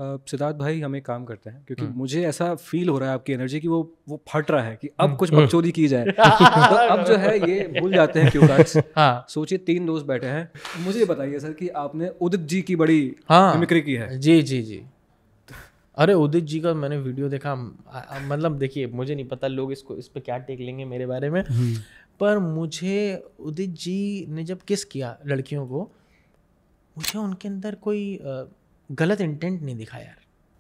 सिद्धार्थ भाई हम एक काम करते हैं, क्योंकि मुझे ऐसा फील हो रहा है आपकी एनर्जी कि वो फट रहा है कि अब कुछ बकचोदी की जाए। तो अब जो है ये भूल जाते हैं क्यों कार्ड्स। हाँ सोचिए 3 दोस्त बैठे हैं, मुझे बताइए सर कि आपने उदित जी की बड़ी हाँ मिमिक्री की है। जी जी जी। अरे उदित जी का मैंने वीडियो देखा, मतलब देखिए मुझे नहीं पता लोग इस पे क्या टेक लेंगे मेरे बारे में, पर मुझे उदित जी ने जब किस किया लड़कियों को, मुझे उनके अंदर कोई गलत इंटेंट नहीं दिखा यार।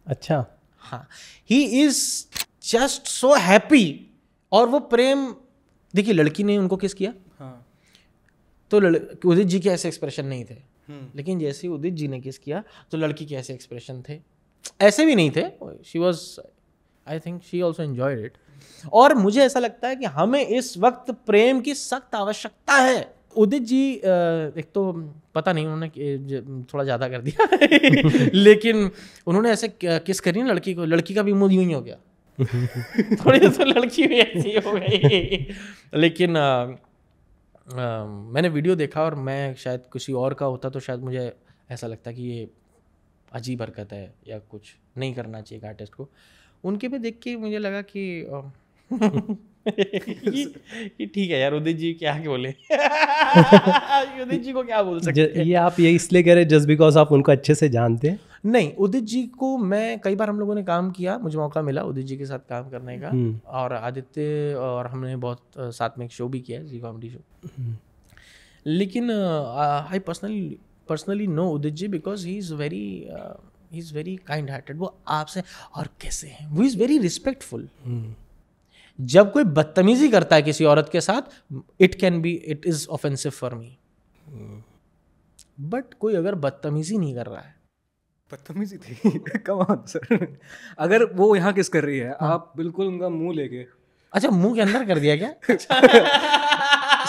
अच्छा। हाँ, he is just so happy. और वो प्रेम, देखिए लड़की ने उनको किस किया, हाँ। तो उदित जी के ऐसे एक्सप्रेशन नहीं थे, लेकिन जैसे ही उदित जी ने किस किया तो लड़की के ऐसे एक्सप्रेशन थे, ऐसे भी नहीं थे। She was, I think she also enjoyed it. और मुझे ऐसा लगता है कि हमें इस वक्त प्रेम की सख्त आवश्यकता है। उदित जी एक तो पता नहीं उन्होंने थोड़ा ज़्यादा कर दिया लेकिन उन्होंने ऐसे किस करी ना लड़की को, लड़की का भी मुंह यूं ही हो गया थोड़ी तो लड़की भी ऐसी हो गई। लेकिन मैंने वीडियो देखा और मैं शायद किसी और का होता तो शायद मुझे ऐसा लगता कि ये अजीब हरकत है या कुछ नहीं करना चाहिए आर्टिस्ट को। उनके पे देख के मुझे लगा कि ये ठीक है यार, उदित जी क्या बोले उदित जी को क्या बोल सकते हैं। ये आप ये इसलिए कह रहे जस्ट बिकॉज आप उनको अच्छे से जानते हैं? नहीं, उदित जी को मैं कई बार, हम लोगों ने काम किया, मुझे मौका मिला उदित जी के साथ काम करने का, और आदित्य और हमने बहुत साथ में एक शो भी किया है, जी कॉमेडी शो। लेकिन I personally know Udit ji because he is very kind hearted. वो आपसे और कैसे हैं, वो इज़ वेरी रिस्पेक्टफुल। जब कोई बदतमीजी करता है किसी औरत के साथ, it is offensive for me, but कोई अगर बदतमीजी नहीं कर रहा है, बदतमीजी थी कम ऑन सर। अगर वो यहाँ किस कर रही है, आप बिल्कुल उनका मुंह लेके, अच्छा मुंह के अंदर कर दिया क्या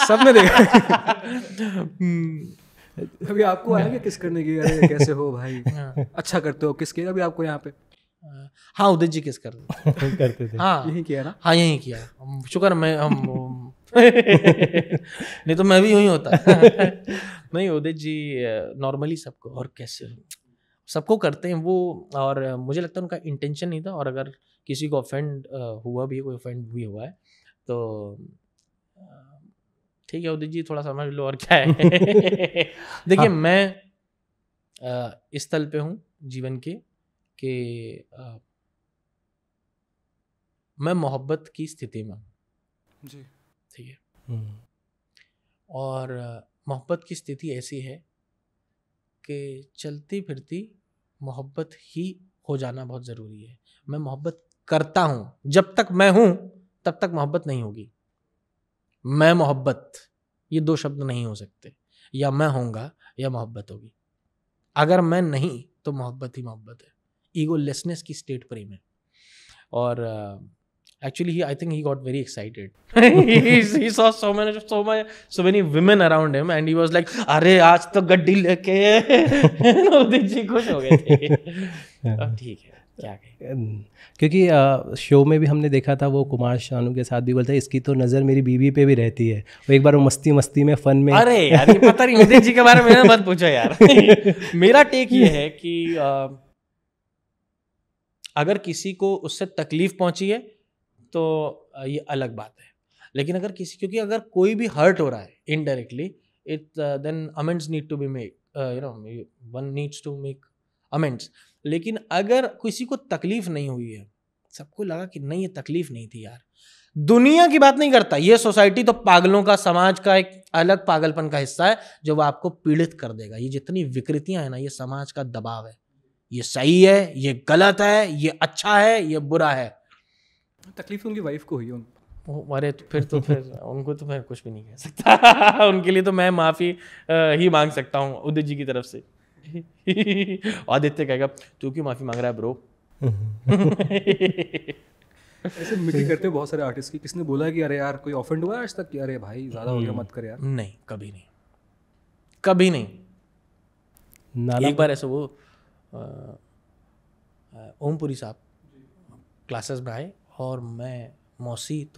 सबने देखा अभी आपको आएंगे किस करने की, अरे कैसे हो भाई, अच्छा करते हो किस किया अभी आपको यहाँ पे? हाँ उदित जी किस करते थे। हाँ यही किया ना? हाँ यही किया, शुक्र मैं हम नहीं तो मैं भी यूं होता नहीं, उदित जी नॉर्मली सबको और कैसे हो सबको करते हैं वो, और मुझे लगता है उनका इंटेंशन नहीं था, और अगर किसी को ऑफेंड हुआ भी है, कोई ऑफेंड भी हुआ है तो ठीक है उदित जी थोड़ा समझ लो और क्या है देखिए मैं इस तल पे हूँ जीवन के कि मैं मोहब्बत की स्थिति में हूँ जी, ठीक है, और मोहब्बत की स्थिति ऐसी है कि चलती फिरती मोहब्बत ही हो जाना बहुत ज़रूरी है। मैं मोहब्बत करता हूँ, जब तक मैं हूँ तब तक मोहब्बत नहीं होगी। मैं मोहब्बत, ये दो शब्द नहीं हो सकते, या मैं होऊंगा या मोहब्बत होगी। अगर मैं नहीं तो मोहब्बत ही मोहब्बत है, ईगोलेसनेस की स्टेट प्रेम है। और actually I think he got very excited he saw so many women around him and he was like अरे आज तो गड्डी लेके उदित जी खुश हो गए थे ठीक है क्या कहें। क्योंकि शो में भी हमने देखा था वो कुमार शानू के साथ भी बोलता है इसकी तो नज़र मेरी बीवी पे भी रहती है। वो एक बार वो मस्ती में फन में, अरे यार ये पता नहीं उदित जी के बारे में मत पूछो यार मेरा टेक ये है कि अगर किसी को उससे तकलीफ पहुंची है तो ये अलग बात है, लेकिन अगर किसी, क्योंकि अगर कोई भी हर्ट हो रहा है indirectly, it then amends need to be make, one needs to make amends. लेकिन अगर किसी को तकलीफ नहीं हुई है, सबको लगा कि नहीं ये तकलीफ नहीं थी यार, दुनिया की बात नहीं करता, ये सोसाइटी तो पागलों का, समाज का एक अलग पागलपन का हिस्सा है जो आपको पीड़ित कर देगा। ये जितनी विकृतियां हैं ना, ये समाज का दबाव है, ये सही है, ये गलत है, ये अच्छा है, ये बुरा है। तकलीफ उनकी वाइफ को हुई है। अरे तो फिर उनको तो मैं कुछ भी नहीं कह सकता उनके लिए तो मैं माफ़ी ही मांग सकता हूँ उदित जी की तरफ से आदित्य कहेगा तू क्यों माफ़ी मांग रहा है ब्रो ऐसे मिट्टी करते बहुत सारे आर्टिस्ट की, किसने बोला कि अरे यार कोई ऑफेंड हुआ आज तक कि अरे भाई ज़्यादा हो गया मत कर यार? नहीं, कभी नहीं। एक बार ऐसे वो ओमपुरी साहब क्लासेस में आए और मैं मौसी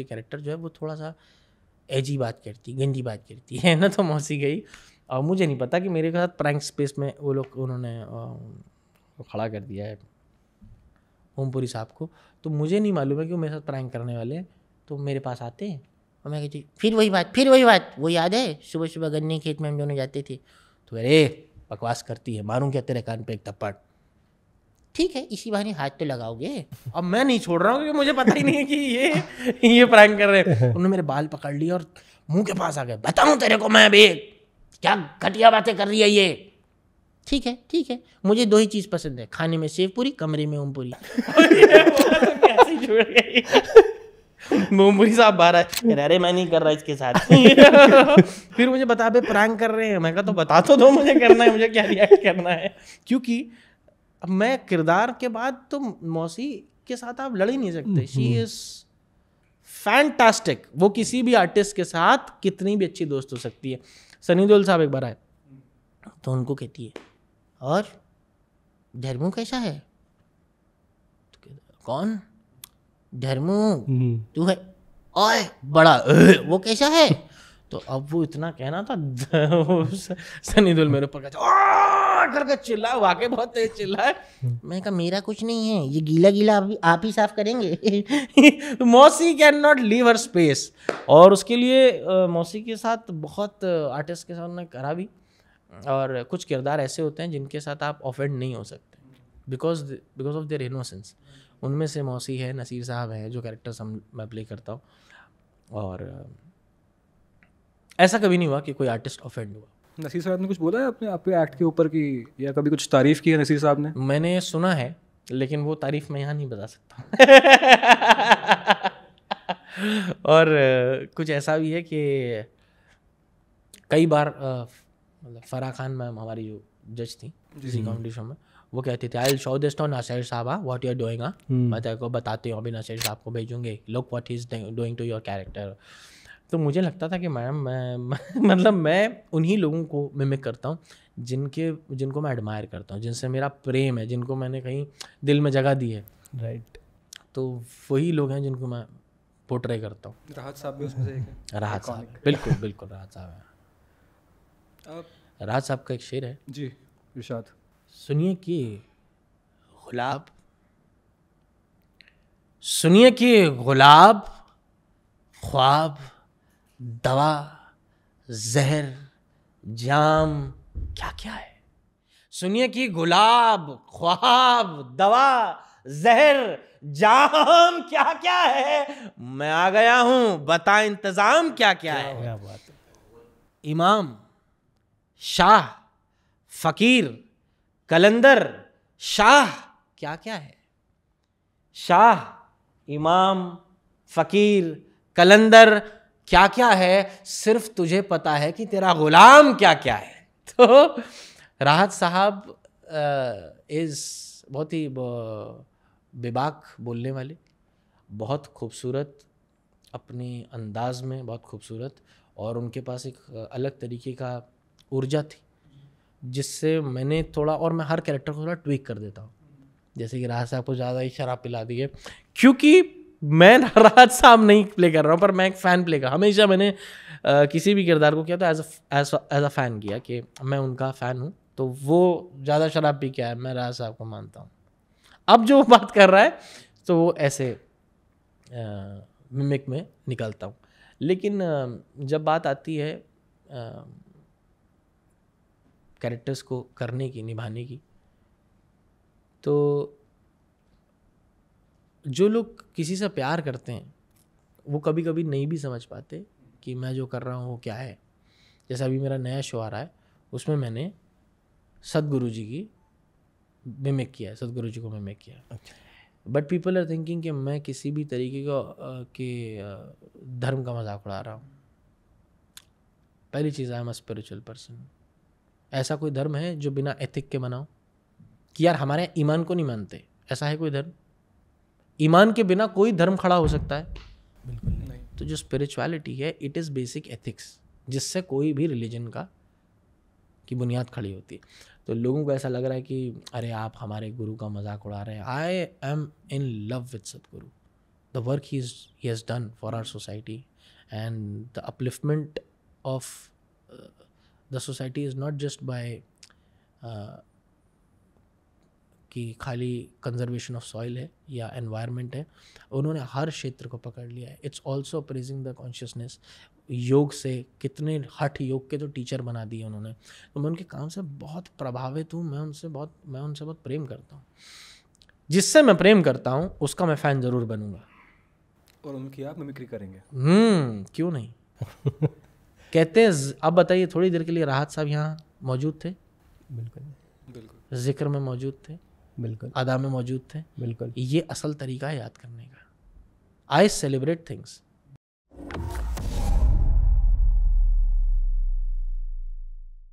कैरेक्टर जो है वो थोड़ा सा एजी बात करती, गंदी बात करती है ना, तो मौसी गई और मुझे नहीं पता कि मेरे साथ प्रैंक स्पेस में वो लोग उन्होंने खड़ा कर दिया है ओमपुरी साहब को, तो मुझे नहीं मालूम है कि वो मेरे साथ प्रैंक करने वाले हैं। तो मेरे पास आते हैं और मैं कहती फिर वही बात वो याद है सुबह सुबह गन्ने खेत में हम दोनों जाते थे। तो अरे बकवास करती है, मारूं क्या तेरे कान पे एक थप्पड़। ठीक है इसी बहाने हाथ तो लगाओगे। अब मैं नहीं छोड़ रहा हूँ क्योंकि मुझे पता ही नहीं है कि ये प्रैंक कर रहे हैं। उन्होंने मेरे बाल पकड़ लिए और मुंह के पास आ गए, बताऊं तेरे को मैं अभी क्या घटिया बातें कर रही है ये। ठीक है मुझे 2 ही चीज़ पसंद है, खाने में सेव पूरी, कमरे में ओमपुरी। कैसे जुड़ गई। ओमपुरी साहब बाहर आए, अरे मैं नहीं कर रहा इसके साथ। फिर मुझे बता बे प्रैंक कर रहे हैं। मैं कहा तो बता तो दो मुझे करना है, मुझे क्या रिएक्ट करना है। क्योंकि अब मैं किरदार के बाद तो मौसी के साथ आप लड़ ही नहीं सकते। She is fantastic. वो किसी भी आर्टिस्ट के साथ कितनी भी अच्छी दोस्त हो सकती है। सनी देओल साहब एक बार आए तो उनको कहती है और धर्मू कैसा है। तो कौन धर्मू तू है, ओए बड़ा वो कैसा है। तो अब वो इतना कहना था सनी देओल मेरे ऊपर करके चिल्ला, वाकई बहुत तेज चिल्ला है। मैं कहा मेरा कुछ नहीं है, ये गीला गीला आप ही साफ करेंगे। मौसी can not leave her space. और उसके लिए मौसी के साथ बहुत आर्टिस्ट के साथ उन्होंने करा भी। और कुछ किरदार ऐसे होते हैं जिनके साथ आप ऑफेंड नहीं हो सकते बिकॉज ऑफ देयर इनोसेंस। उनमें से मौसी है, नसीर साहब है जो कैरेक्टर्स मैं प्ले करता हूँ। और ऐसा कभी नहीं हुआ कि कोई आर्टिस्ट ऑफेंड हुआ। नसीर साहब ने कुछ बोला है अपने आपके एक्ट के ऊपर की, या कभी कुछ तारीफ की है नसीर साहब ने? मैंने सुना है लेकिन वो तारीफ मैं यहाँ नहीं बता सकता। और कुछ ऐसा भी है कि कई बार मतलब फराह खान मैम हमारी जो जज थी किसी कॉमेडी शो में, वो कहते थे I will show this to Naseer sahab what you are doing. मैं तेरे को बताती हूँ अभी, नसीर साहब को भेजूंगे, look what he is doing to your character. तो मुझे लगता था कि मैम मतलब मैं उन्हीं लोगों को मिमिक करता हूँ जिनको मैं एडमायर करता हूँ, जिनसे मेरा प्रेम है, जिनको मैंने कहीं दिल में जगह दी है। राइट। तो वही लोग हैं जिनको मैं पोर्ट्रे करता हूँ। राहत साहब भी उसमें से एक है। राहत साहब, बिल्कुल राहत साहब है। राहत साहब का एक शेर है जी इरशाद। सुनिए कि गुलाब, सुनिए कि गुलाब ख्वाब दवा जहर जाम क्या क्या है। सुनिए कि गुलाब ख्वाब दवा जहर जाम क्या क्या है। मैं आ गया हूं बता इंतजाम क्या क्या है। क्या बात है। इमाम शाह फकीर कलंदर शाह क्या क्या है। शाह इमाम फकीर कलंदर क्या क्या है, सिर्फ तुझे पता है कि तेरा गुलाम क्या क्या है। तो राहत साहब इज़ बहुत ही बेबाक बोलने वाले, बहुत खूबसूरत अपने अंदाज में, बहुत खूबसूरत। और उनके पास एक अलग तरीके का ऊर्जा थी जिससे मैंने थोड़ा, और मैं हर कैरेक्टर को थोड़ा ट्वीक कर देता हूँ। जैसे कि राहत साहब को ज़्यादा ही शराब पिला दी है, क्योंकि मैं राहत साहब नहीं प्ले कर रहा हूँ पर मैं एक फ़ैन प्ले कर। हमेशा मैंने किसी भी किरदार को किया तो एज अ फ़ैन किया कि मैं उनका फ़ैन हूँ। तो वो ज़्यादा शराब पी के आया, मैं राहत साहब को मानता हूँ। अब जो बात कर रहा है तो वो ऐसे मिमिक में निकलता हूँ। लेकिन जब बात आती है कैरेक्टर्स को करने की, निभाने की, तो जो लोग किसी से प्यार करते हैं वो कभी कभी नहीं भी समझ पाते कि मैं जो कर रहा हूँ वो क्या है। जैसे अभी मेरा नया शो आ रहा है, उसमें मैंने सदगुरु जी की मिमिक किया है, सदगुरु जी को मिमिक किया है। बट पीपल आर थिंकिंग कि मैं किसी भी तरीके का धर्म का मजाक उड़ा रहा हूँ। पहली चीज़, I am a spiritual person. ऐसा कोई धर्म है जो बिना एथिक के बनाओ कि यार हमारे ईमान को नहीं मानते, ऐसा है कोई धर्म? ईमान के बिना कोई धर्म खड़ा हो सकता है? बिल्कुल नहीं। तो जो स्पिरिचुअलिटी है इट इज़ बेसिक एथिक्स, जिससे कोई भी रिलीजन की बुनियाद खड़ी होती है। तो लोगों को ऐसा लग रहा है कि अरे आप हमारे गुरु का मजाक उड़ा रहे हैं। I am in love with Sadhguru, the work he has done for our society and the upliftment of the society is not just by कि खाली कंजर्वेशन ऑफ सॉइल है या एनवायरनमेंट है, उन्होंने हर क्षेत्र को पकड़ लिया है। It's also praising the consciousness. योग से कितने हठ योग के तो टीचर बना दिए उन्होंने। तो मैं उनके काम से बहुत प्रभावित हूँ, मैं उनसे बहुत प्रेम करता हूँ। जिससे मैं प्रेम करता हूँ उसका मैं फ़ैन ज़रूर बनूंगा। और उनकी आप मिमिक्री करेंगे? क्यों नहीं। कहते हैं अब बताइए, थोड़ी देर के लिए राहत साहब यहाँ मौजूद थे, बिल्कुल बिल्कुल, जिक्र में मौजूद थे, बिल्कुल अदा में मौजूद थे। बिल्कुल। ये असल तरीका है याद करने का। I celebrate things.